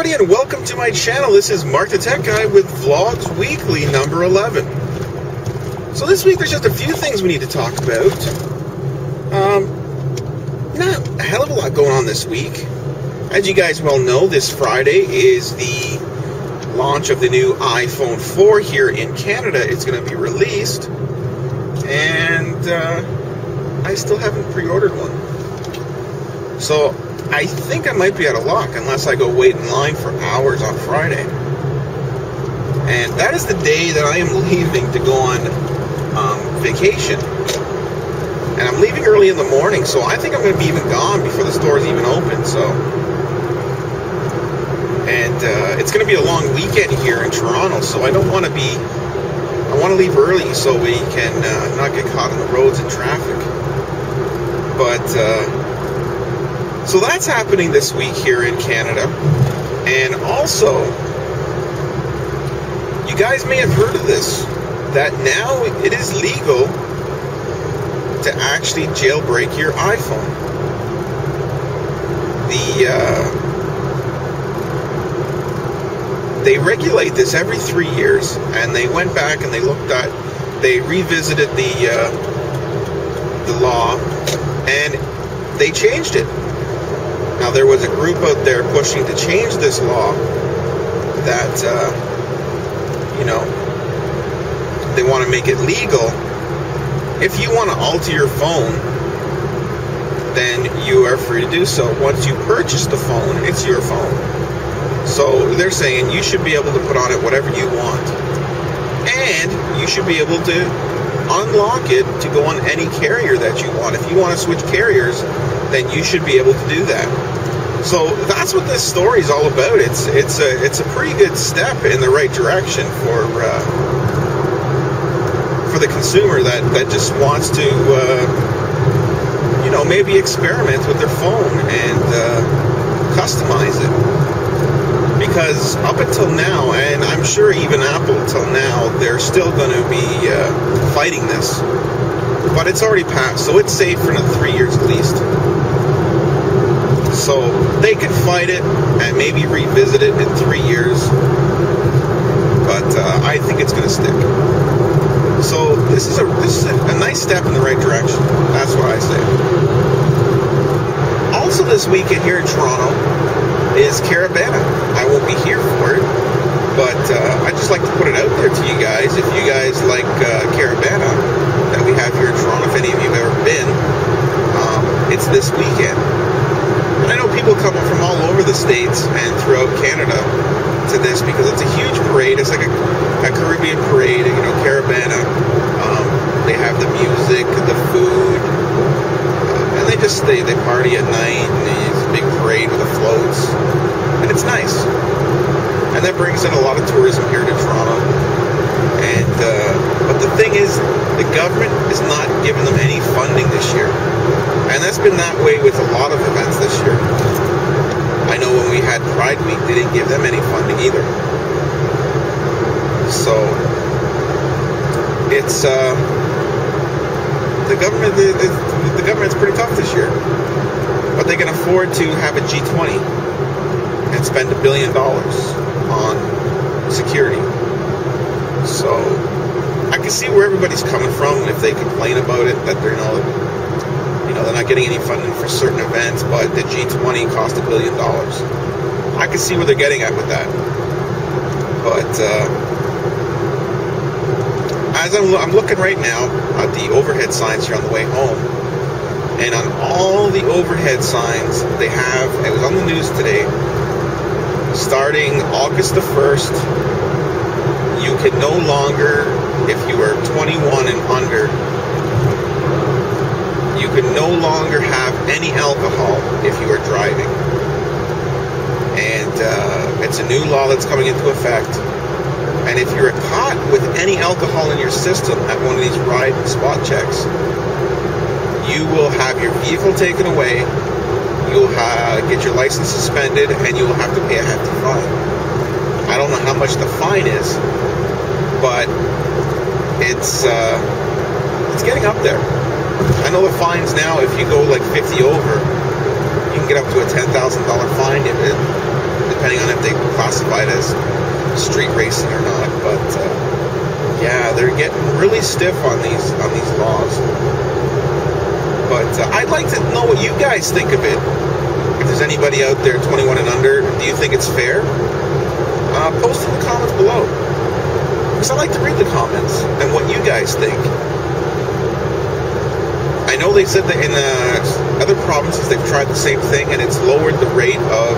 everybody, and welcome to my channel. This is Mark the Tech Guy with Vlogs Weekly number 11. So this week there's just a few things we need to talk about. Not a hell of a lot going on this week. As you guys well know, this Friday is the launch of the new iPhone 4 here in Canada. It's going to be released, and I still haven't pre-ordered one. So I think I might be out of luck unless I go wait in line for hours on Friday. And that is the day that I am leaving to go on vacation. And I'm leaving early in the morning, so I think I'm going to be even gone before the stores even open. And it's going to be a long weekend here in Toronto, so I don't want to be... I want to leave early so we can not get caught on the roads in traffic. But... so that's happening this week here in Canada. And also, you guys may have heard of this, that now it is legal to actually jailbreak your iPhone. They regulate this every 3 years, and they went back and they revisited the law, and they changed it. Now, there was a group out there pushing to change this law that, they want to make it legal. If you want to alter your phone, then you are free to do so. Once you purchase the phone, it's your phone. So they're saying you should be able to put on it whatever you want. And you should be able to unlock it to go on any carrier that you want. If you want to switch carriers, then you should be able to do that. So that's what this story is all about. It's a pretty good step in the right direction for the consumer that just wants to maybe experiment with their phone and customize it. Because up until now, and I'm sure even Apple till now, they're still going to be fighting this. But it's already passed, so it's safe for another 3 years at least. So they could fight it and maybe revisit it in 3 years. But I think it's going to stick. So this is a nice step in the right direction. That's what I say. Also this weekend here in Toronto is Caravana. I won't be here for it, but I just like to put it out there to you guys. If you guys like Caravana that we have here in Toronto, if any of you have ever been, it's this weekend. And I know people come from all over the States and throughout Canada to this because it's a huge parade. It's like a Caribbean parade, Caravana. They have the music, the food, and they party at night, and it's a big parade with the floats, and it's nice. And that brings in a lot of tourism here to Toronto. And but the thing is, the government is not giving them any funding this year. And that's been that way with a lot of events this year. I know when we had Pride Week, they didn't give them any funding either. So it's the government's pretty tough this year, but they can afford to have a G20 and spend $1 billion on security. So I can see where everybody's coming from if they complain about it, that they're not getting any funding for certain events, but the G20 cost $1 billion. I can see where they're getting at with that. But as I'm looking right now at the overhead signs here on the way home, and on all the overhead signs they have, it was on the news today, starting August the 1st, you can no longer, if you are 21 and under, you can no longer have any alcohol if you are driving. And it's a new law that's coming into effect. And if you're caught with any alcohol in your system at one of these ride and spot checks, you will have your vehicle taken away, you'll get your license suspended, and you will have to pay a hefty fine. I don't know how much the fine is, but it's getting up there. I know the fines now, if you go like 50 over, you can get up to a $10,000 fine. The depending on if they classify it as street racing or not. But yeah, they're getting really stiff on these laws. But I'd like to know what you guys think of it. If there's anybody out there 21 and under, do you think it's fair? Post in the comments below, because I like to read the comments and what you guys think. I know they said that in other provinces they've tried the same thing and it's lowered the rate of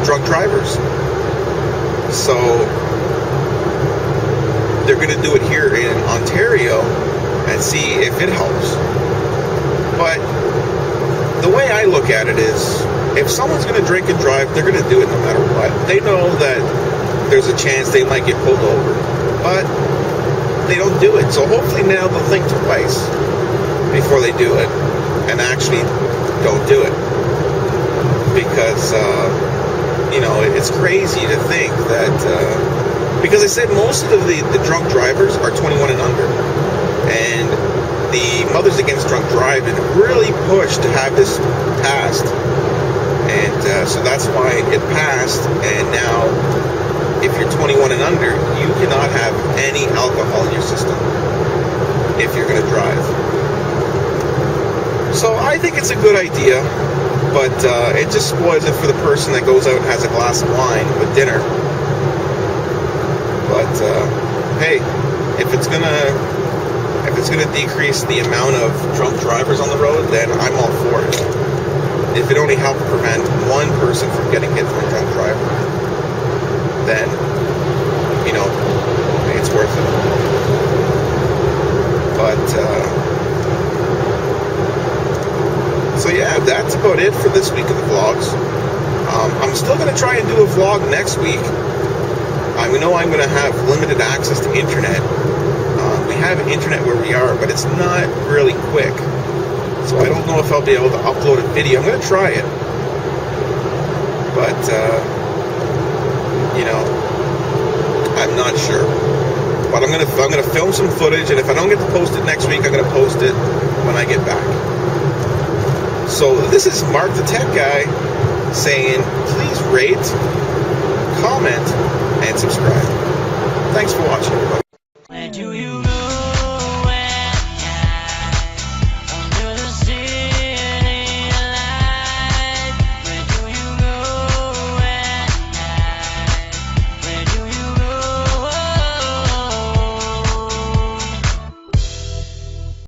drunk drivers. So they're going to do it here in Ontario and see if it helps. But the way I look at it is, if someone's going to drink and drive, they're going to do it no matter what. They know that there's a chance they might get pulled over, but they don't do it. So hopefully now they'll think twice before they do it and actually don't do it. Because, it's crazy to think that, because I said most of the drunk drivers are 21 and under. And the Mothers Against Drunk Driving really pushed to have this passed. And so that's why it passed. And now, if you're 21 and under, you cannot have any alcohol in your system if you're going to drive. So I think it's a good idea, but it just spoils it for the person that goes out and has a glass of wine with dinner. But hey, if it's gonna decrease the amount of drunk drivers on the road, then I'm all for it. If it only helps prevent one person from getting hit from a drunk driver, then, it's worth it. But, so yeah, that's about it for this week of the vlogs. I'm still going to try and do a vlog next week. I know I'm going to have limited access to internet. We have internet where we are, but it's not really quick. So I don't know if I'll be able to upload a video. I'm going to try it. But, I'm not sure. But I'm gonna film some footage, and if I don't get to post it next week, I'm gonna post it when I get back. So this is Mark the Tech Guy saying, please rate, comment, and subscribe. Thanks for watching, everybody.